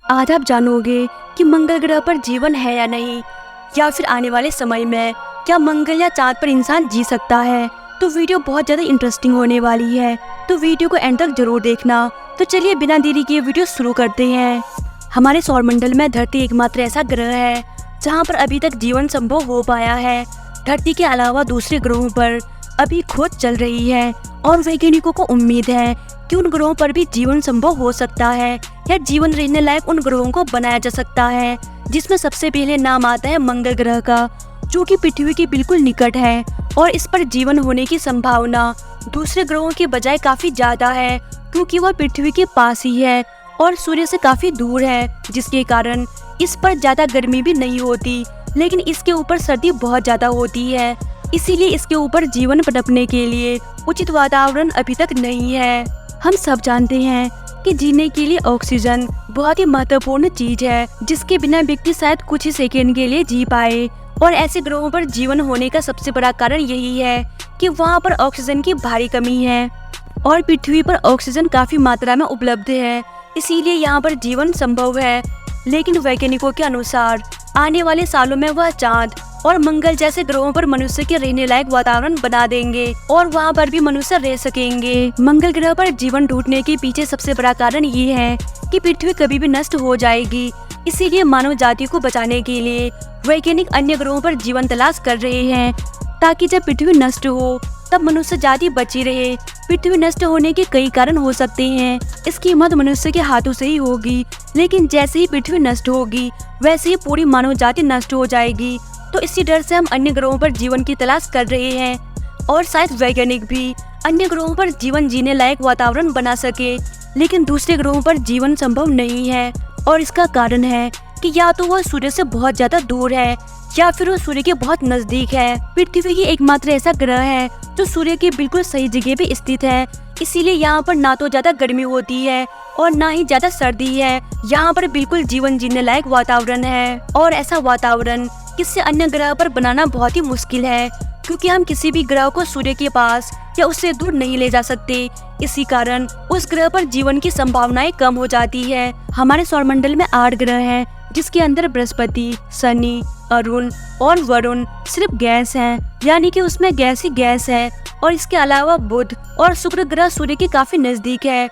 आज आप जानोगे कि मंगल ग्रह पर जीवन है या नहीं, या फिर आने वाले समय में क्या मंगल या चांद पर इंसान जी सकता है। तो वीडियो बहुत ज़्यादा इंटरेस्टिंग होने वाली है, तो वीडियो को एंड तक जरूर देखना। तो चलिए बिना देरी किए वीडियो शुरू करते हैं। हमारे सौरमंडल में धरती एकमात्र ऐसा ग्रह है जहाँ पर अभी तक जीवन संभव हो पाया है। धरती के अलावा दूसरे ग्रहों पर अभी खोज चल रही है और वैज्ञानिकों को उम्मीद है कि उन ग्रहों पर भी जीवन संभव हो सकता है या जीवन रहने लायक उन ग्रहों को बनाया जा सकता है, जिसमें सबसे पहले नाम आता है मंगल ग्रह का, जो कि पृथ्वी के बिल्कुल निकट है और इस पर जीवन होने की संभावना दूसरे ग्रहों के बजाय काफी ज्यादा है, क्योंकि वह पृथ्वी के पास ही है और सूर्य से काफी दूर है, जिसके कारण इस पर ज्यादा गर्मी भी नहीं होती, लेकिन इसके ऊपर सर्दी बहुत ज्यादा होती है। इसीलिए इसके ऊपर जीवन पनपने के लिए उचित वातावरण अभी तक नहीं है। हम सब जानते हैं कि जीने के लिए ऑक्सीजन बहुत ही महत्वपूर्ण चीज है, जिसके बिना व्यक्ति शायद कुछ ही सेकंड के लिए जी पाए। और ऐसे ग्रहों पर जीवन होने का सबसे बड़ा कारण यही है कि वहाँ पर ऑक्सीजन की भारी कमी है और पृथ्वी पर ऑक्सीजन काफी मात्रा में उपलब्ध है, इसीलिए यहाँ पर जीवन संभव है। लेकिन वैज्ञानिकों के अनुसार आने वाले सालों में वह चांद और मंगल जैसे ग्रहों पर मनुष्य के रहने लायक वातावरण बना देंगे और वहाँ पर भी मनुष्य रह सकेंगे। मंगल ग्रह पर जीवन ढूंढने के पीछे सबसे बड़ा कारण ये है कि पृथ्वी कभी भी नष्ट हो जाएगी, इसीलिए मानव जाति को बचाने के लिए वैज्ञानिक अन्य ग्रहों पर जीवन तलाश कर रहे हैं, ताकि जब पृथ्वी नष्ट हो तब मनुष्य जाति बची रहे। पृथ्वी नष्ट होने के कई कारण हो सकते हैं, इसकी मौत मनुष्य के हाथों से ही होगी, लेकिन जैसे ही पृथ्वी नष्ट होगी वैसे ही पूरी मानव जाति नष्ट हो जाएगी। तो इसी डर से हम अन्य ग्रहों पर जीवन की तलाश कर रहे हैं और शायद वैज्ञानिक भी अन्य ग्रहों पर जीवन जीने लायक वातावरण बना सके, लेकिन दूसरे ग्रहों पर जीवन संभव नहीं है। और इसका कारण है कि या तो वह सूर्य से बहुत ज्यादा दूर है या फिर वो सूर्य के बहुत नजदीक है। पृथ्वी ही एकमात्र ऐसा ग्रह है जो सूर्य के बिल्कुल सही जगह पे स्थित है, इसीलिए यहाँ पर ना तो ज्यादा गर्मी होती है और ना ही ज्यादा सर्दी है। यहाँ पर बिल्कुल जीवन जीने लायक वातावरण है और ऐसा वातावरण किसी अन्य ग्रह पर बनाना बहुत ही मुश्किल है, क्योंकि हम किसी भी ग्रह को सूर्य के पास या उससे दूर नहीं ले जा सकते। इसी कारण उस ग्रह पर जीवन की संभावनाएं कम हो जाती है। हमारे सौरमंडल में 8 ग्रह हैं, जिसके अंदर बृहस्पति, शनि, अरुण और वरुण सिर्फ गैस हैं, यानी कि उसमें गैस ही गैस है। और इसके अलावा बुध और शुक्र ग्रह सूर्य के काफी नजदीक है,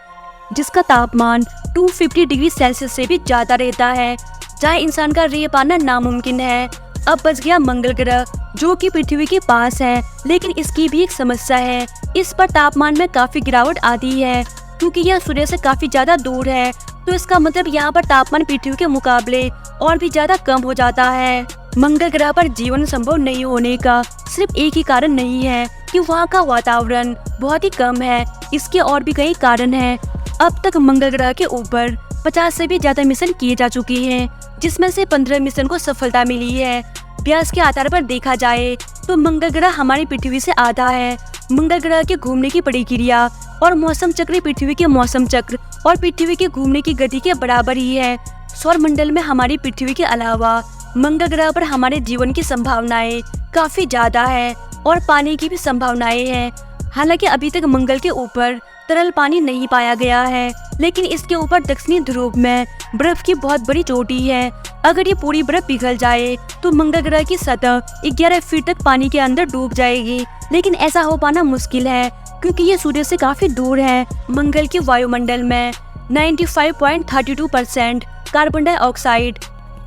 जिसका तापमान 250 डिग्री सेल्सियस से भी ज्यादा रहता है, जहाँ इंसान का रह पाना नामुमकिन है। अब बच गया मंगल ग्रह, जो कि पृथ्वी के पास है, लेकिन इसकी भी एक समस्या है। इस पर तापमान में काफी गिरावट आती है, क्योंकि यह सूर्य से काफी ज्यादा दूर है। तो इसका मतलब यहाँ पर तापमान पृथ्वी के मुकाबले और भी ज्यादा कम हो जाता है। मंगल ग्रह पर जीवन संभव नहीं होने का सिर्फ एक ही कारण नहीं है कि वहाँ का वातावरण बहुत ही कम है, इसके और भी कई कारण हैं। अब तक मंगल ग्रह के ऊपर 50 से भी ज्यादा मिशन किए जा चुके हैं, जिसमें से 15 मिशन को सफलता मिली है। व्यास के आधार पर देखा जाए तो मंगल ग्रह हमारी पृथ्वी से आधा है। मंगल ग्रह के घूमने की प्रक्रिया और मौसम चक्र पृथ्वी के मौसम चक्र और पृथ्वी के घूमने की गति के बराबर ही है। सौरमंडल में हमारी पृथ्वी के अलावा मंगल ग्रह पर हमारे जीवन की संभावनाएं काफी ज्यादा है और पानी की भी संभावनाएं हैं। हालांकि अभी तक मंगल के ऊपर तरल पानी नहीं पाया गया है, लेकिन इसके ऊपर दक्षिणी ध्रुव में बर्फ की बहुत बड़ी चोटी है। अगर ये पूरी बर्फ पिघल जाए तो मंगल ग्रह की सतह 11 फीट तक पानी के अंदर डूब जाएगी, लेकिन ऐसा हो पाना मुश्किल है, क्योंकि ये सूर्य से काफी दूर है। मंगल के वायुमंडल में 95.32% कार्बन डाइऑक्साइड,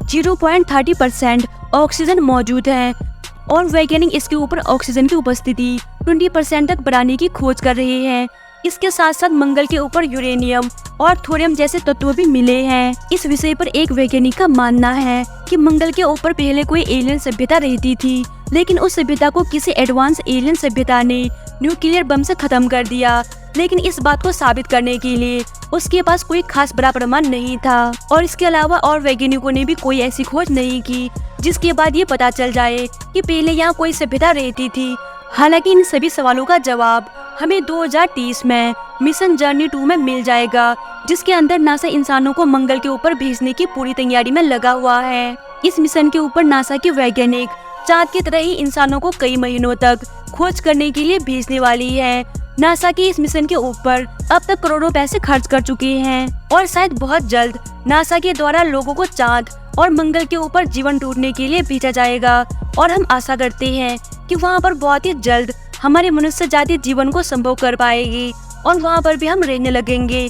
0.30% ऑक्सीजन मौजूद है और वैज्ञानिक इसके ऊपर ऑक्सीजन की उपस्थिति 20% तक बढ़ाने की खोज कर रहे हैं। इसके साथ साथ मंगल के ऊपर यूरेनियम और थोरियम जैसे तत्व भी मिले हैं। इस विषय पर एक वैज्ञानिक का मानना है कि मंगल के ऊपर पहले कोई एलियन सभ्यता रहती थी, लेकिन उस सभ्यता को किसी एडवांस एलियन सभ्यता ने न्यूक्लियर बम से खत्म कर दिया। लेकिन इस बात को साबित करने के लिए उसके पास कोई खास बड़ा प्रमाण नहीं था और इसके अलावा और वैज्ञानिकों ने भी कोई ऐसी खोज नहीं की जिसके बाद ये पता चल जाए कि पहले यहाँ कोई सभ्यता रहती थी। हालांकि इन सभी सवालों का जवाब हमें 2030 में मिशन जर्नी 2 में मिल जाएगा, जिसके अंदर नासा इंसानों को मंगल के ऊपर भेजने की पूरी तैयारी में लगा हुआ है। इस मिशन के ऊपर नासा के वैज्ञानिक चांद की तरह ही इंसानों को कई महीनों तक खोज करने के लिए भेजने वाली है। नासा के इस मिशन के ऊपर अब तक करोड़ों पैसे खर्च कर चुके हैं और शायद बहुत जल्द नासा के द्वारा लोगों को चांद और मंगल के ऊपर जीवन ढूंढने के लिए भेजा जाएगा। और हम आशा करते हैं कि वहाँ पर बहुत ही जल्द हमारी मनुष्य जाति जीवन को संभव कर पाएगी और वहाँ पर भी हम रहने लगेंगे।